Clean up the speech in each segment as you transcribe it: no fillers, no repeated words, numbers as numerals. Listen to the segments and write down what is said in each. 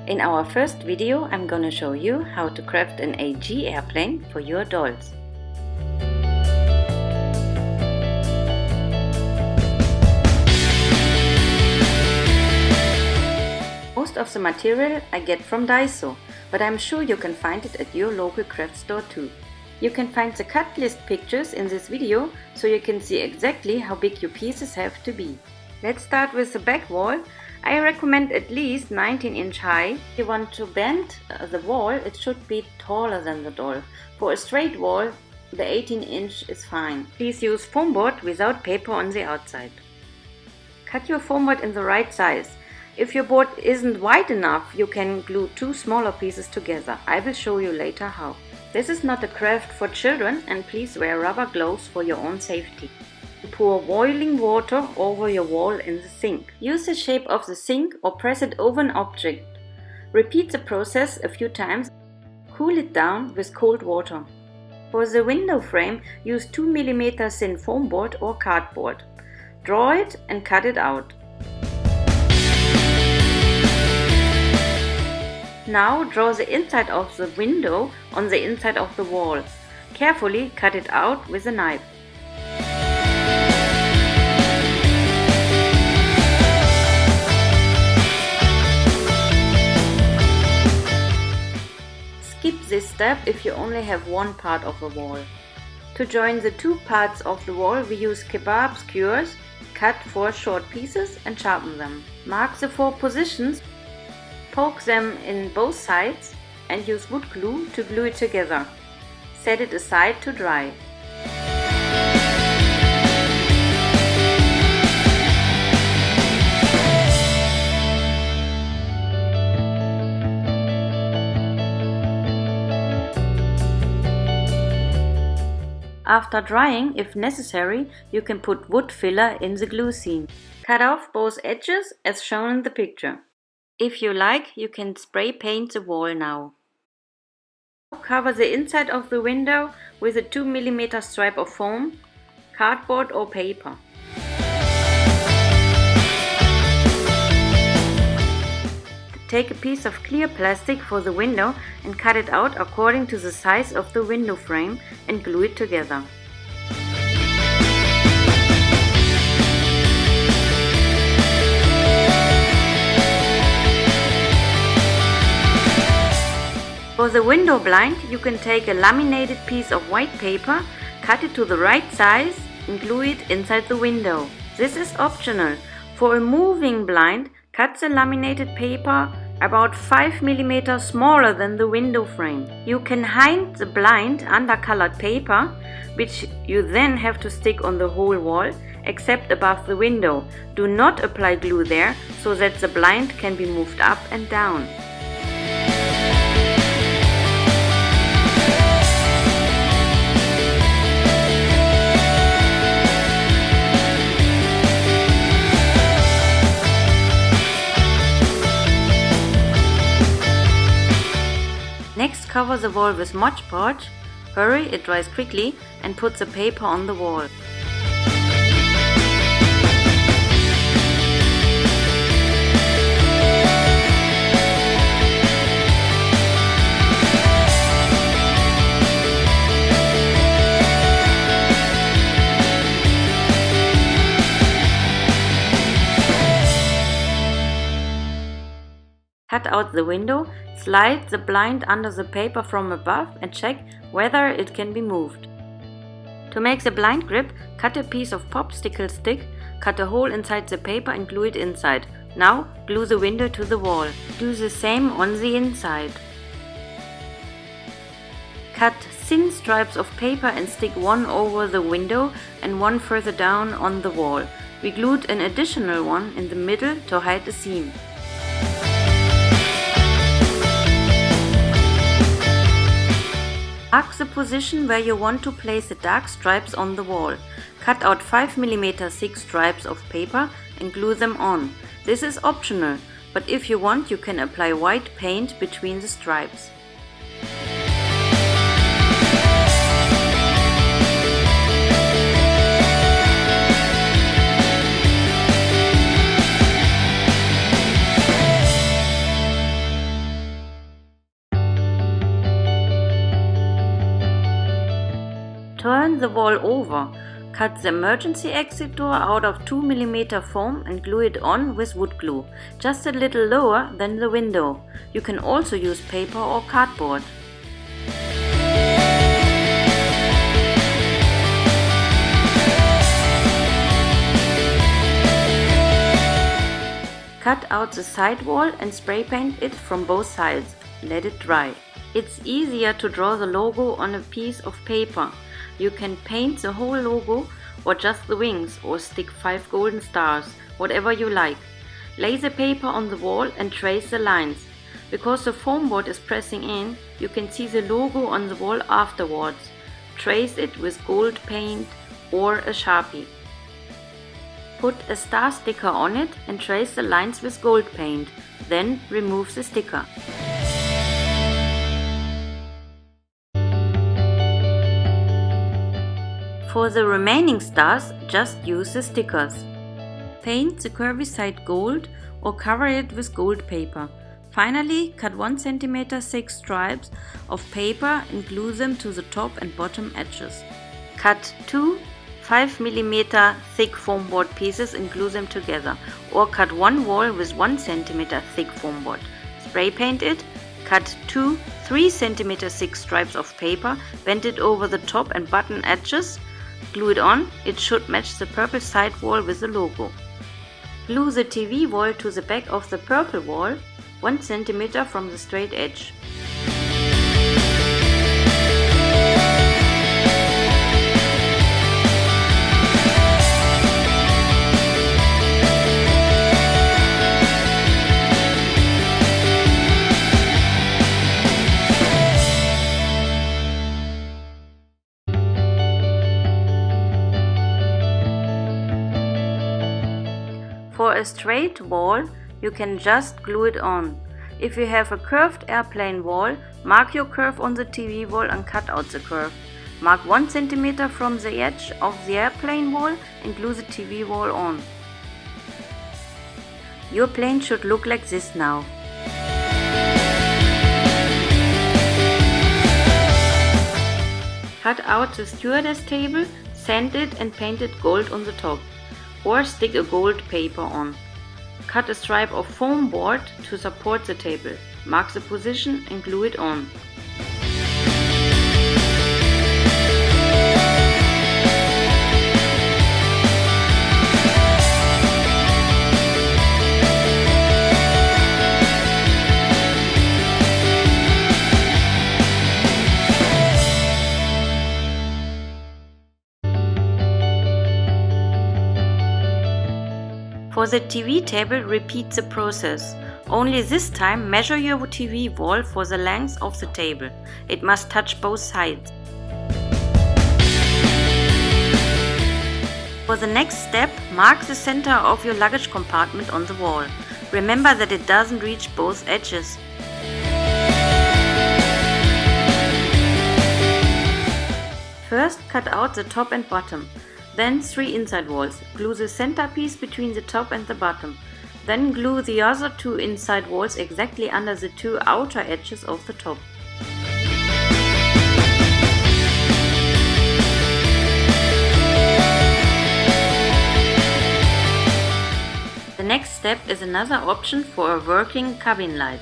In our first video, I'm gonna show you how to craft an AG airplane for your dolls. Most of the material I get from Daiso, but I'm sure you can find it at your local craft store too. You can find the cut list pictures in this video so you can see exactly how big your pieces have to be. Let's start with the back wall. I recommend at least 19-inch high. If you want to bend the wall, it should be taller than the doll. For a straight wall, the 18-inch is fine. Please use foam board without paper on the outside. Cut your foam board in the right size. If your board isn't wide enough, you can glue two smaller pieces together. I will show you later how. This is not a craft for children, and please wear rubber gloves for your own safety. Pour boiling water over your wall in the sink. Use the shape of the sink or press it over an object. Repeat the process a few times. Cool it down with cold water. For the window frame, use 2 mm thin foam board or cardboard. Draw it and cut it out. Now draw the inside of the window on the inside of the wall. Carefully cut it out with a knife. Skip this step if you only have one part of the wall. To join the two parts of the wall, we use kebab skewers, cut 4 short pieces and sharpen them. Mark the 4 positions. Poke them in both sides and use wood glue to glue it together. Set it aside to dry. After drying, if necessary, you can put wood filler in the glue seam. Cut off both edges as shown in the picture. If you like, you can spray paint the wall now. Cover the inside of the window with a 2 mm stripe of foam, cardboard or paper. Take a piece of clear plastic for the window and cut it out according to the size of the window frame and glue it together. For the window blind, you can take a laminated piece of white paper, cut it to the right size and glue it inside the window. This is optional. For a moving blind, cut the laminated paper about 5 mm smaller than the window frame. You can hide the blind under colored paper, which you then have to stick on the whole wall, except above the window. Do not apply glue there so that the blind can be moved up and down. Next, cover the wall with Mod Podge. Hurry, it dries quickly, and put the paper on the wall. Cut out the window, slide the blind under the paper from above and check whether it can be moved. To make the blind grip, cut a piece of popsicle stick, cut a hole inside the paper and glue it inside. Now glue the window to the wall. Do the same on the inside. Cut thin stripes of paper and stick one over the window and one further down on the wall. We glued an additional one in the middle to hide the seam. Mark the position where you want to place the dark stripes on the wall. Cut out 5 mm thick stripes of paper and glue them on. This is optional, but if you want, you can apply white paint between the stripes. Turn the wall over. Cut the emergency exit door out of 2 mm foam and glue it on with wood glue, just a little lower than the window. You can also use paper or cardboard. Cut out the side wall and spray paint it from both sides. Let it dry. It's easier to draw the logo on a piece of paper. You can paint the whole logo or just the wings or stick 5 golden stars, whatever you like. Lay the paper on the wall and trace the lines. Because the foam board is pressing in, you can see the logo on the wall afterwards. Trace it with gold paint or a Sharpie. Put a star sticker on it and trace the lines with gold paint. Then remove the sticker. For the remaining stars, just use the stickers. Paint the curvy side gold or cover it with gold paper. Finally, cut 1 cm thick stripes of paper and glue them to the top and bottom edges. Cut 2 5 mm thick foam board pieces and glue them together, or cut one wall with 1 cm thick foam board. Spray paint it. Cut 2 3 cm thick stripes of paper, bend it over the top and bottom edges. Glue it on. It should match the purple side wall with the logo. Glue the TV wall to the back of the purple wall, 1 cm from the straight edge. For a straight wall, you can just glue it on. If you have a curved airplane wall, mark your curve on the TV wall and cut out the curve. Mark 1 cm from the edge of the airplane wall and glue the TV wall on. Your plane should look like this now. Cut out the stewardess table, sand it and paint it gold on the top. Or stick a gold paper on. Cut a stripe of foam board to support the table. Mark the position and glue it on. For the TV table, repeat the process. Only this time measure your TV wall for the length of the table. It must touch both sides. For the next step, mark the center of your luggage compartment on the wall. Remember that it doesn't reach both edges. First, cut out the top and bottom. Then 3 inside walls. Glue the centerpiece between the top and the bottom. Then glue the other 2 inside walls exactly under the 2 outer edges of the top. The next step is another option for a working cabin light.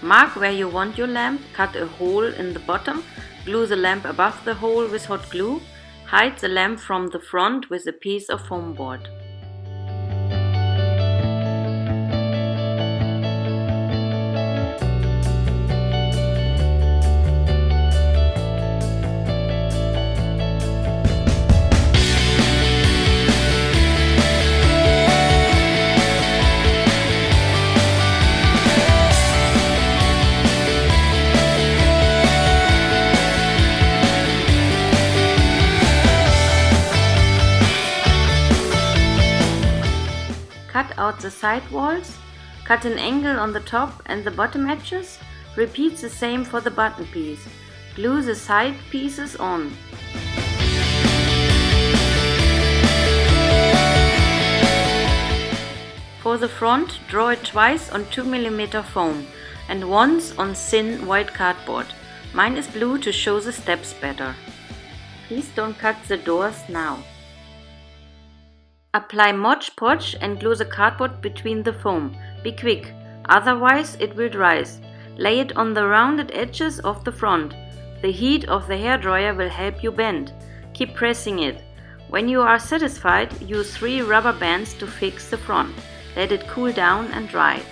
Mark where you want your lamp, cut a hole in the bottom, glue the lamp above the hole with hot glue. Hide the lamp from the front with a piece of foam board. Cut out the side walls, cut an angle on the top and the bottom edges. Repeat the same for the bottom piece. Glue the side pieces on. For the front, draw it twice on 2 mm foam and once on thin white cardboard. Mine is blue to show the steps better. Please don't cut the doors now. Apply Mod Podge and glue the cardboard between the foam. Be quick, otherwise it will rise. Lay it on the rounded edges of the front. The heat of the hairdryer will help you bend. Keep pressing it. When you are satisfied, use 3 rubber bands to fix the front. Let it cool down and dry.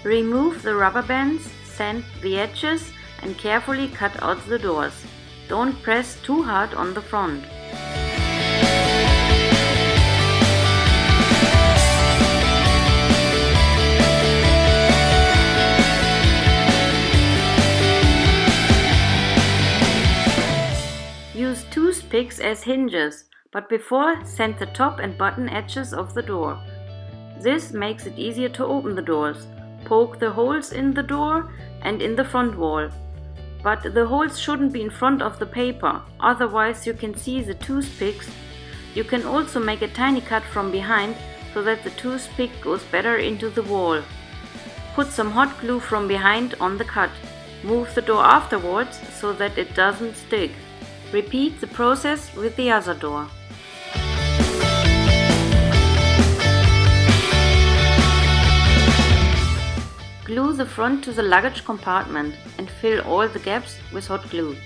Remove the rubber bands, sand the edges and carefully cut out the doors. Don't press too hard on the front. Use toothpicks as hinges, but before sand the top and bottom edges of the door. This makes it easier to open the doors. Poke the holes in the door and in the front wall. But the holes shouldn't be in front of the paper, otherwise you can see the toothpicks. You can also make a tiny cut from behind so that the toothpick goes better into the wall. Put some hot glue from behind on the cut. Move the door afterwards so that it doesn't stick. Repeat the process with the other door. Glue the front to the luggage compartment and fill all the gaps with hot glue.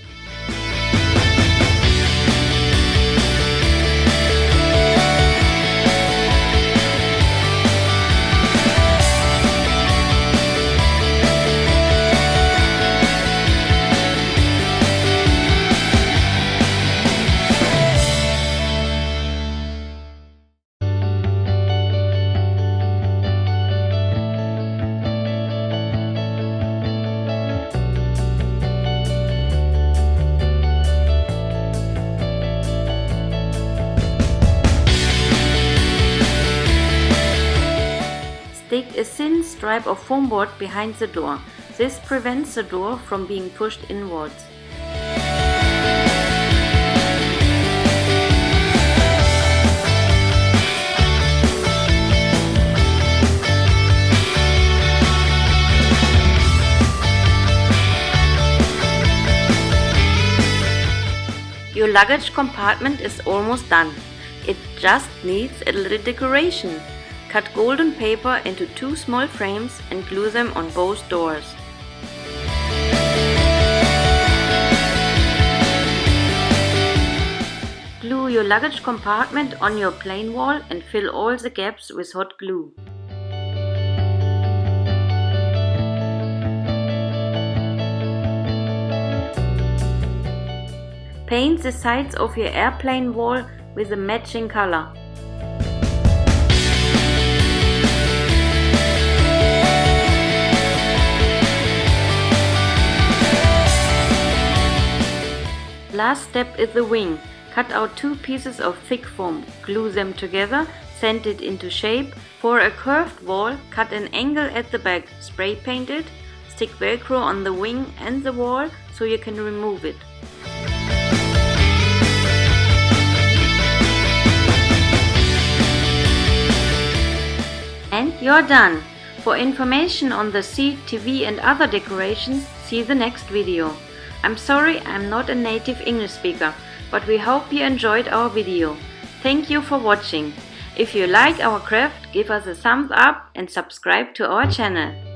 Stick a thin stripe of foam board behind the door. This prevents the door from being pushed inwards. Your luggage compartment is almost done. It just needs a little decoration. Cut golden paper into 2 small frames and glue them on both doors. Glue your luggage compartment on your plain wall and fill all the gaps with hot glue. Paint the sides of your airplane wall with a matching color. Last step is the wing. Cut out 2 pieces of thick foam, glue them together, sand it into shape. For a curved wall, cut an angle at the back, spray paint it, stick Velcro on the wing and the wall so you can remove it. And you're done! For information on the seat, TV and other decorations, see the next video. I'm sorry I'm not a native English speaker, but we hope you enjoyed our video. Thank you for watching. If you like our craft, give us a thumbs up and subscribe to our channel.